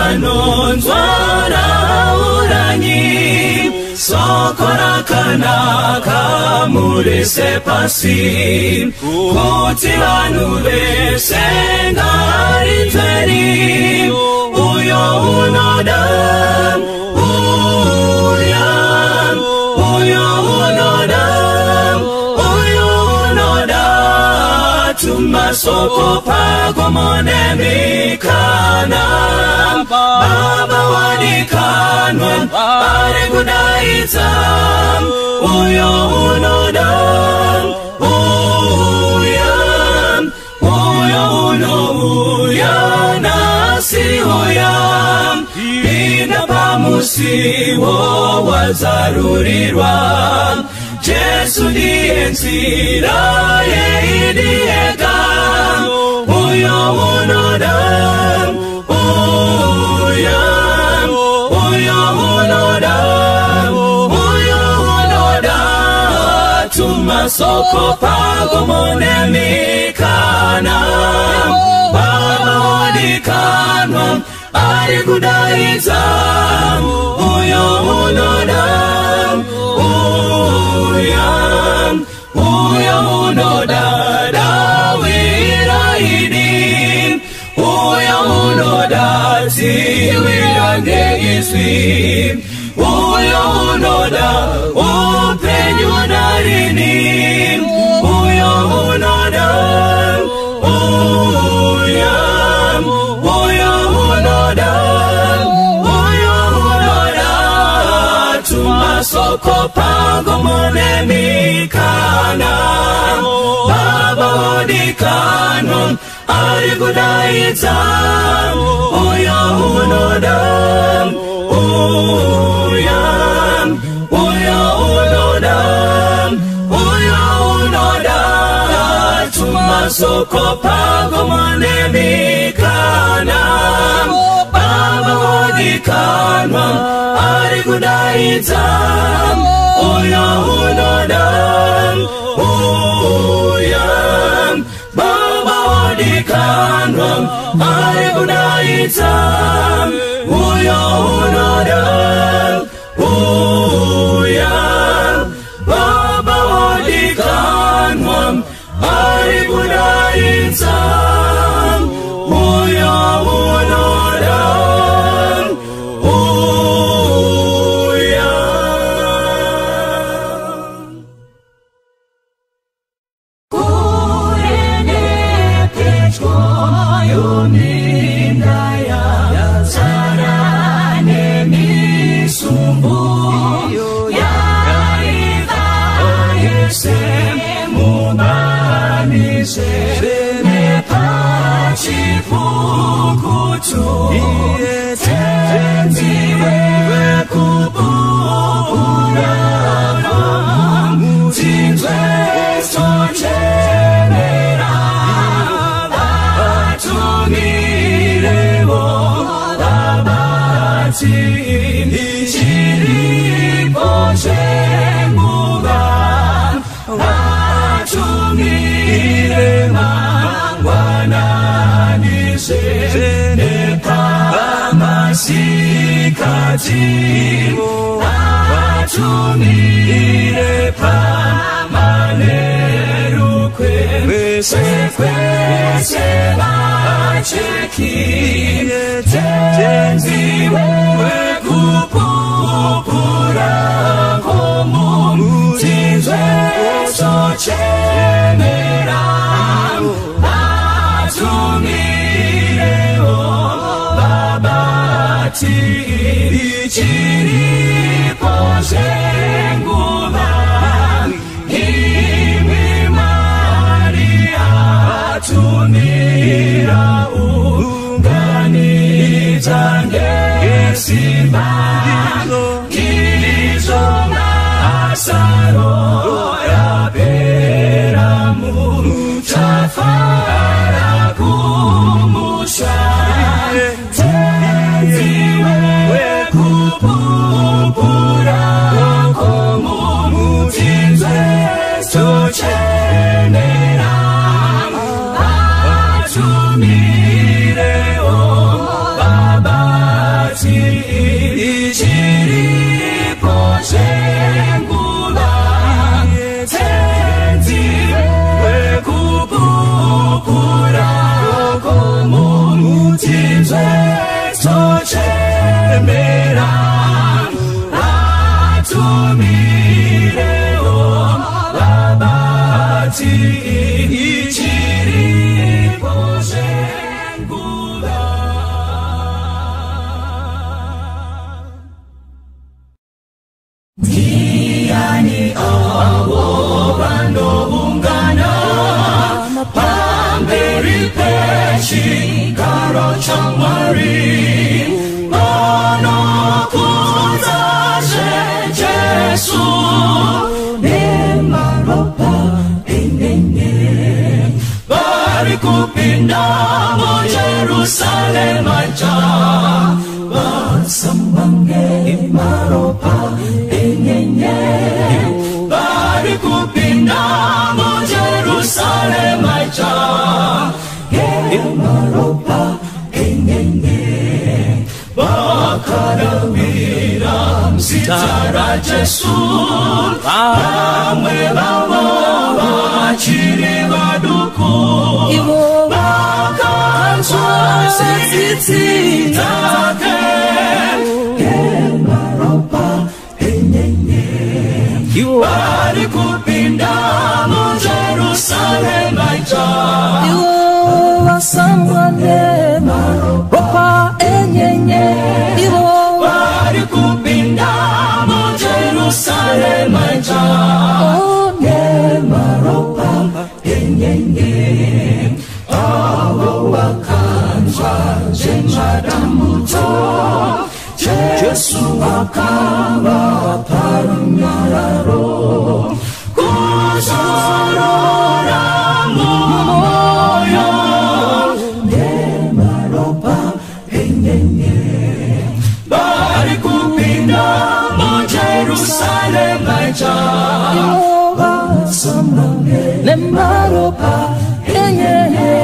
anonzwana uranyi sokorakana kamurese pasi kuti vanhu vese ngaritweni uyo unoda tumasoko pagomonemikana baba wadikanwa ari kudaidza uyo unoda uyo unouya nasiuya pinda pamusiwo wazarurirwa Jesu ndiye nzira yeidiyeka uyo unoda tumasoko pagomonemikana baba wadikanwa ari kudaidza uyo unoda uyo unoda dawiraidi uyo unoda ziwirangeiswi uyo unoda upenyu narini uyo unoda tumasoko pagomonemikana baba wadikanwa ari kudaidza uyo unoda tumasoko pagomonemikana baba wadikanwa ari kudaidza uyo unoda baba wadikanwa ari kudaidza uyo unoda baba wadikanwa ari kudaidza uyo unoda atumire pamanerukwe kwese vacheki tenziwe kupupura komutinzwe sochemera atumirewo babati chiripo zenguva imwe Maria atumira unganidza ngesimba izo masaro yapera muchafara kumusha tenziwe kupupura komutinzwe sochemera atumira utinzwe tochemera atumireo babati ichiripo zengula Diani awo bando ungana pamberi pechi karo chamari ono kuzaje Jesu nemaropa enenge bari kupinda mo Jerusalem aja basambange maropa enenge bari kupinda mo Jerusalem aja maropa enenge bakaramira msitara Jesu amwe bawo bachiri baduku bakanswa sititake maropa enenge bari kupinda mo Jerusalem aja Samwane maropa enyenye bari kupinda mo Jerusalem aja maropa enyenye awo wakanjwa jemadamuto Jesu akaba paranyararo kuzorora moyo bari kupinda mo Jerusalem aja ne maropa enyenye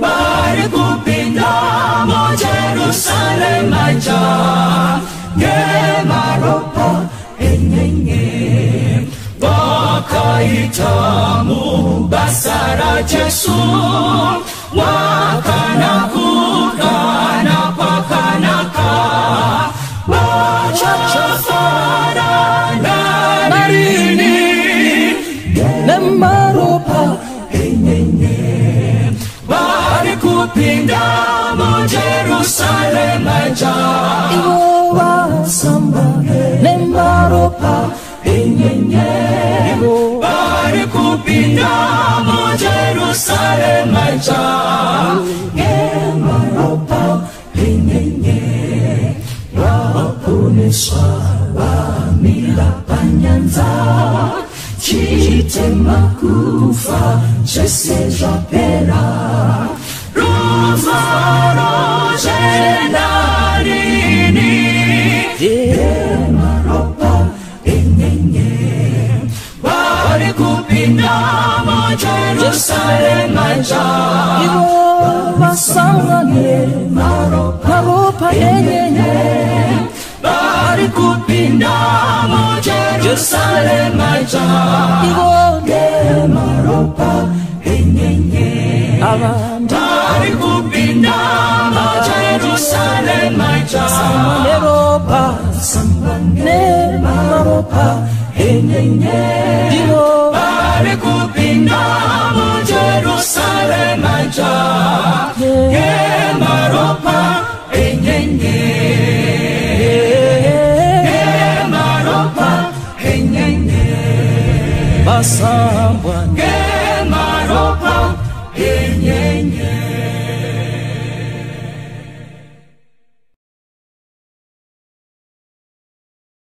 bari kupinda mo Jerusalem aja maropa enyenye bakaitamu basara Jesu wakana pakanaka wachafara narini nemaropa enyenye bari kupinda mo Jerusalem aja samba nemaropa enyenye bari kupinda mo Jerusalem aja maropa enyenye wapuniswa wamila panyanza chitemakufa chesejapera ruvaro jenarini maropa enyenye bari kupinda mo Jerusalem aja Samwane maropa enyenye bari kupinda mo Jerusalem aja maropa enyenye bari kupinda mo Jerusalem aja maropa enyenye bari kupinda mo Jerusalem aja maropa enyenye maropa enyenye basambwane